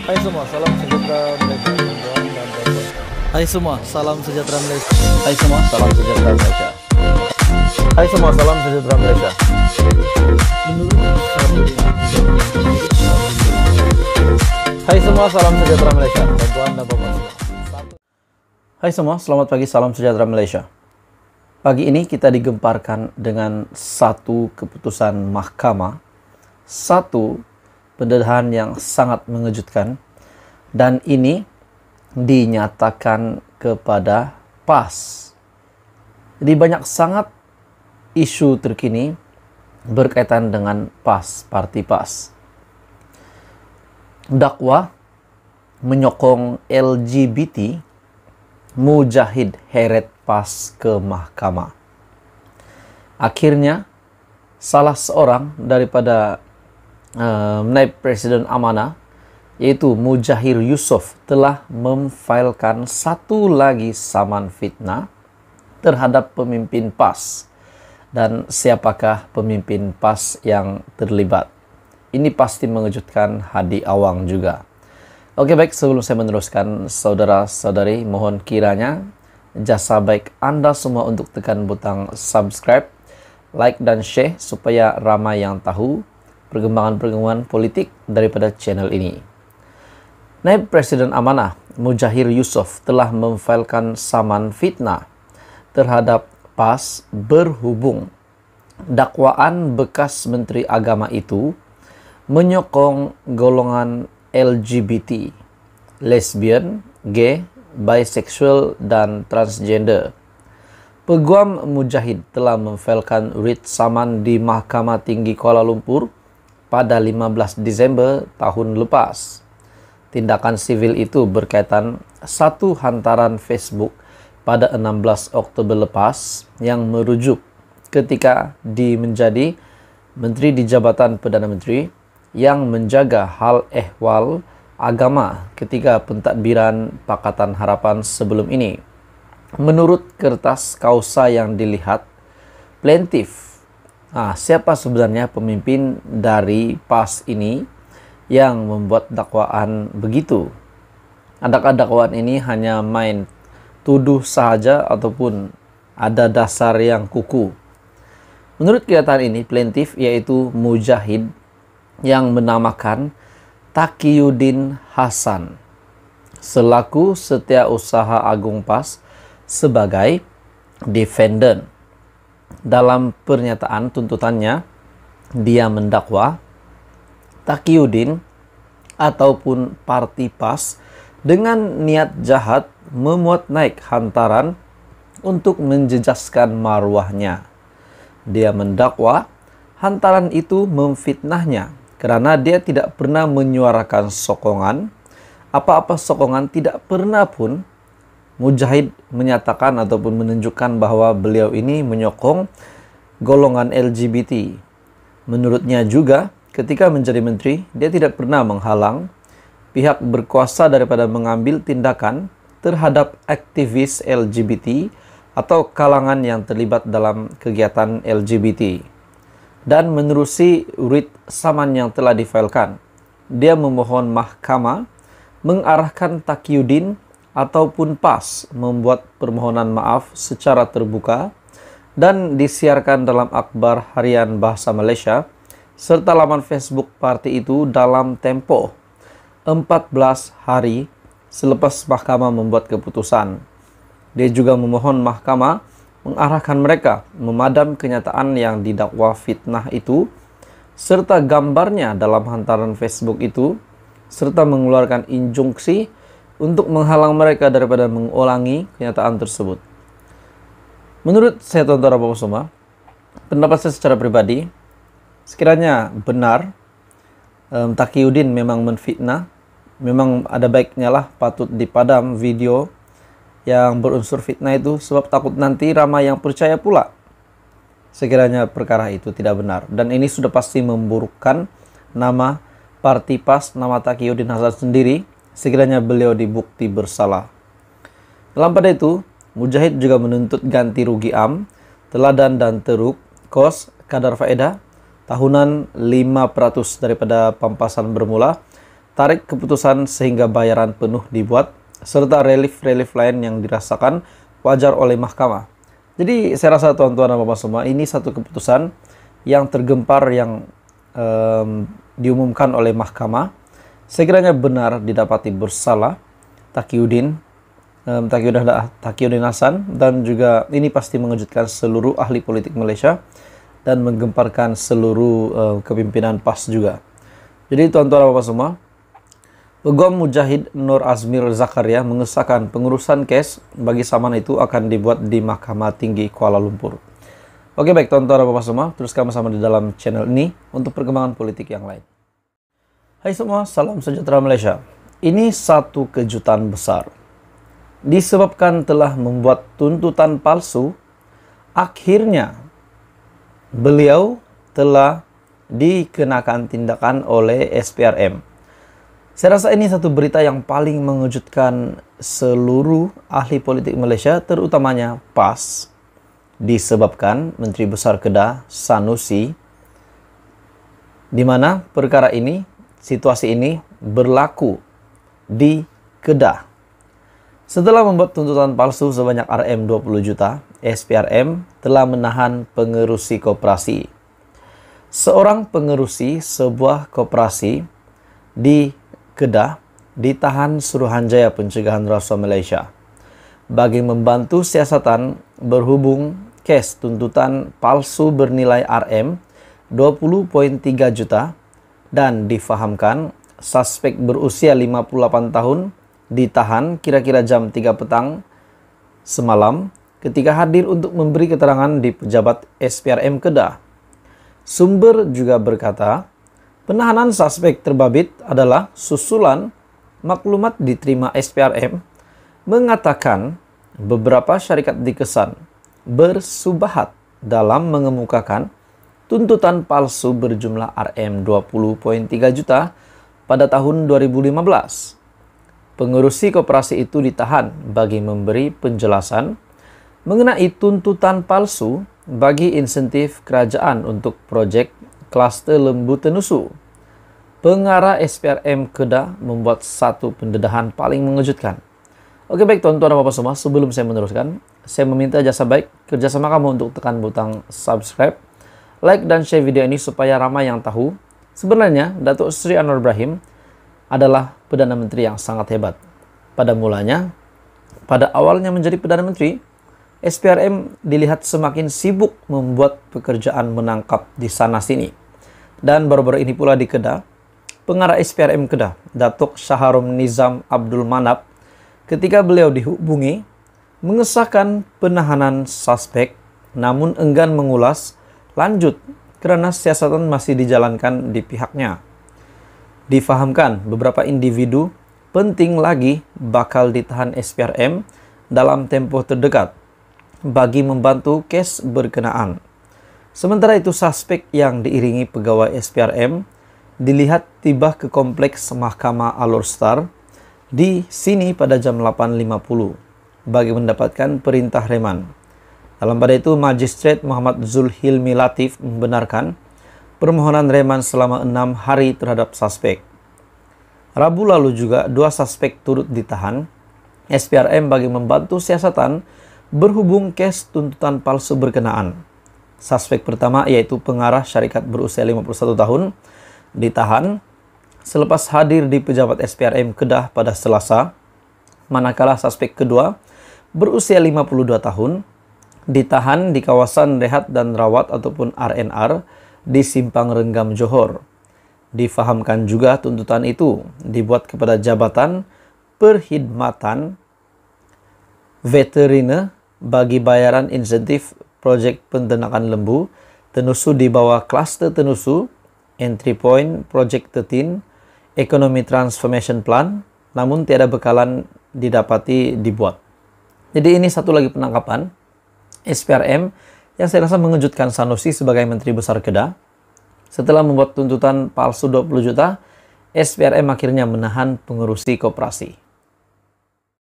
Hai semua, salam sejahtera Malaysia. Tuan dan tuan-tuan. Hai semua, salam sejahtera Malaysia. Hai semua, salam sejahtera Malaysia. Hai semua, salam sejahtera Malaysia. Hai semua, salam sejahtera Malaysia. Tuan dan tuan-tuan. Hai semua, selamat pagi, salam sejahtera Malaysia. Pagi ini kita digemparkan dengan satu keputusan mahkamah, satu pendedahan yang sangat mengejutkan, dan ini dinyatakan kepada PAS. Jadi banyak sangat isu terkini berkaitan dengan PAS, parti PAS. Dakwa menyokong LGBT, Mujahid heret PAS ke mahkamah. Akhirnya salah seorang daripada Naib Presiden Amanah, yaitu Mujahir Yusof, telah memfailkan satu lagi saman fitnah terhadap pemimpin PAS. Dan siapakah pemimpin PAS yang terlibat? Ini pasti mengejutkan Hadi Awang juga. Oke, baik, sebelum saya meneruskan, saudara-saudari, mohon kiranya jasa baik Anda semua untuk tekan butang subscribe, like, dan share supaya ramai yang tahu perkembangan-perkembangan politik daripada channel ini. Naib Presiden Amanah, Mujahir Yusof, telah memfailkan saman fitnah terhadap PAS berhubung dakwaan bekas Menteri Agama itu menyokong golongan LGBT, lesbian, gay, bisexual, dan transgender. Peguam Mujahid telah memfailkan writ saman di Mahkamah Tinggi Kuala Lumpur pada 15 Disember tahun lepas. Tindakan sivil itu berkaitan satu hantaran Facebook pada 16 Oktober lepas yang merujuk ketika menjadi Menteri di Jabatan Perdana Menteri yang menjaga hal ehwal agama ketika pentadbiran Pakatan Harapan sebelum ini. Menurut kertas kausa yang dilihat, plaintiff, siapa sebenarnya pemimpin dari PAS ini yang membuat dakwaan begitu? Adakah dakwaan ini hanya main tuduh sahaja ataupun ada dasar yang kukuh? Menurut kenyataan ini, plaintiff yaitu Mujahid yang menamakan Taqiyuddin Hasan selaku Setiausaha Agung PAS sebagai defendant. Dalam pernyataan tuntutannya, dia mendakwa Taqiyuddin ataupun parti PAS dengan niat jahat memuat naik hantaran untuk menjejaskan marwahnya. Dia mendakwa hantaran itu memfitnahnya karena dia tidak pernah menyuarakan sokongan, apa-apa sokongan tidak pernah pun Mujahid menyatakan ataupun menunjukkan bahwa beliau ini menyokong golongan LGBT. Menurutnya juga, ketika menjadi menteri, dia tidak pernah menghalang pihak berkuasa daripada mengambil tindakan terhadap aktivis LGBT atau kalangan yang terlibat dalam kegiatan LGBT. Dan menerusi writ saman yang telah difailkan, dia memohon mahkamah mengarahkan Taqiyuddin ataupun PAS membuat permohonan maaf secara terbuka dan disiarkan dalam akhbar harian Bahasa Malaysia serta laman Facebook parti itu dalam tempoh 14 hari selepas mahkamah membuat keputusan. Dia juga memohon mahkamah mengarahkan mereka memadam kenyataan yang didakwa fitnah itu serta gambarnya dalam hantaran Facebook itu serta mengeluarkan injunksi untuk menghalang mereka daripada mengulangi kenyataan tersebut. Menurut saya, tuan-tuan dan puan semua, pendapat saya secara pribadi, sekiranya benar Taqiyuddin memang menfitnah, memang ada baiknya lah patut dipadam video yang berunsur fitnah itu, sebab takut nanti ramai yang percaya pula sekiranya perkara itu tidak benar. Dan ini sudah pasti memburukkan nama parti PAS, nama Taqiyuddin Hasan sendiri sekiranya beliau dibukti bersalah. Dalam pada itu, Mujahid juga menuntut ganti rugi am, teladan dan teruk, kos, kadar faedah tahunan 5% daripada pampasan bermula tarik keputusan sehingga bayaran penuh dibuat, serta relief-relief lain yang dirasakan wajar oleh mahkamah. Jadi saya rasa tuan-tuan dan bapak semua, ini satu keputusan yang tergempar yang diumumkan oleh mahkamah. Sekiranya benar didapati bersalah Taqiyuddin Hasan, dan juga ini pasti mengejutkan seluruh ahli politik Malaysia dan menggemparkan seluruh kepimpinan PAS juga. Jadi tuan-tuan dan bapak semua, Peguam Mujahid Nur Azmir Zakaria mengesahkan pengurusan kes bagi saman itu akan dibuat di Mahkamah Tinggi Kuala Lumpur. Oke baik tuan-tuan dan bapak semua, teruskan bersama di dalam channel ini untuk perkembangan politik yang lain. Hai semua, salam sejahtera Malaysia. Ini satu kejutan besar. Disebabkan telah membuat tuntutan palsu, akhirnya beliau telah dikenakan tindakan oleh SPRM. Saya rasa ini satu berita yang paling mengejutkan seluruh ahli politik Malaysia, terutamanya PAS, disebabkan Menteri Besar Kedah Sanusi, di mana perkara ini, situasi ini berlaku di Kedah. Setelah membuat tuntutan palsu sebanyak RM 20 juta, SPRM telah menahan pengerusi koperasi. Seorang pengerusi sebuah koperasi di Kedah ditahan Suruhanjaya Pencegahan Rasuah Malaysia bagi membantu siasatan berhubung kes tuntutan palsu bernilai RM 20.3 juta, dan difahamkan suspek berusia 58 tahun ditahan kira-kira jam 3 petang semalam ketika hadir untuk memberi keterangan di pejabat SPRM Kedah. Sumber juga berkata, penahanan suspek terbabit adalah susulan maklumat diterima SPRM mengatakan beberapa syarikat dikesan bersubahat dalam mengemukakan tuntutan palsu berjumlah RM 20.3 juta pada tahun 2015. Pengurusi koperasi itu ditahan bagi memberi penjelasan mengenai tuntutan palsu bagi insentif kerajaan untuk proyek Kluster Lembu Tenusu. Pengarah SPRM Kedah membuat satu pendedahan paling mengejutkan. Oke baik tuan-tuan dan bapak semua, sebelum saya meneruskan, saya meminta jasa baik kerjasama kamu untuk tekan butang subscribe, like dan share video ini supaya ramai yang tahu. Sebenarnya Datuk Seri Anwar Ibrahim adalah Perdana Menteri yang sangat hebat. Pada mulanya, pada awalnya menjadi Perdana Menteri, SPRM dilihat semakin sibuk membuat pekerjaan menangkap di sana-sini. Dan baru-baru ini pula di Kedah, pengarah SPRM Kedah, Datuk Syaharum Nizam Abdul Manap, ketika beliau dihubungi, mengesahkan penahanan suspek, namun enggan mengulas lanjut karena siasatan masih dijalankan di pihaknya. Difahamkan beberapa individu penting lagi bakal ditahan SPRM dalam tempoh terdekat bagi membantu kes berkenaan. Sementara itu suspek yang diiringi pegawai SPRM dilihat tiba ke kompleks Mahkamah Alor Star di sini pada jam 8.50 bagi mendapatkan perintah reman. Dalam pada itu, Magistrat Muhammad Zulhilmi Latif membenarkan permohonan reman selama 6 hari terhadap suspek. Rabu lalu juga 2 suspek turut ditahan SPRM bagi membantu siasatan berhubung kes tuntutan palsu berkenaan. Suspek pertama yaitu pengarah syarikat berusia 51 tahun ditahan selepas hadir di pejabat SPRM Kedah pada Selasa, manakala suspek kedua berusia 52 tahun ditahan di kawasan rehat dan rawat ataupun RNR di Simpang Renggam Johor. Difahamkan juga tuntutan itu dibuat kepada Jabatan Perkhidmatan Veteriner bagi bayaran insentif projek penternakan lembu Tenusu di bawah Kluster Tenusu, Entry Point Project 13, Economy Transformation Plan, namun tiada bekalan didapati dibuat. Jadi ini satu lagi penangkapan SPRM yang saya rasa mengejutkan Sanusi sebagai Menteri Besar Kedah. Setelah membuat tuntutan palsu 20 juta, SPRM akhirnya menahan pengurusi koperasi.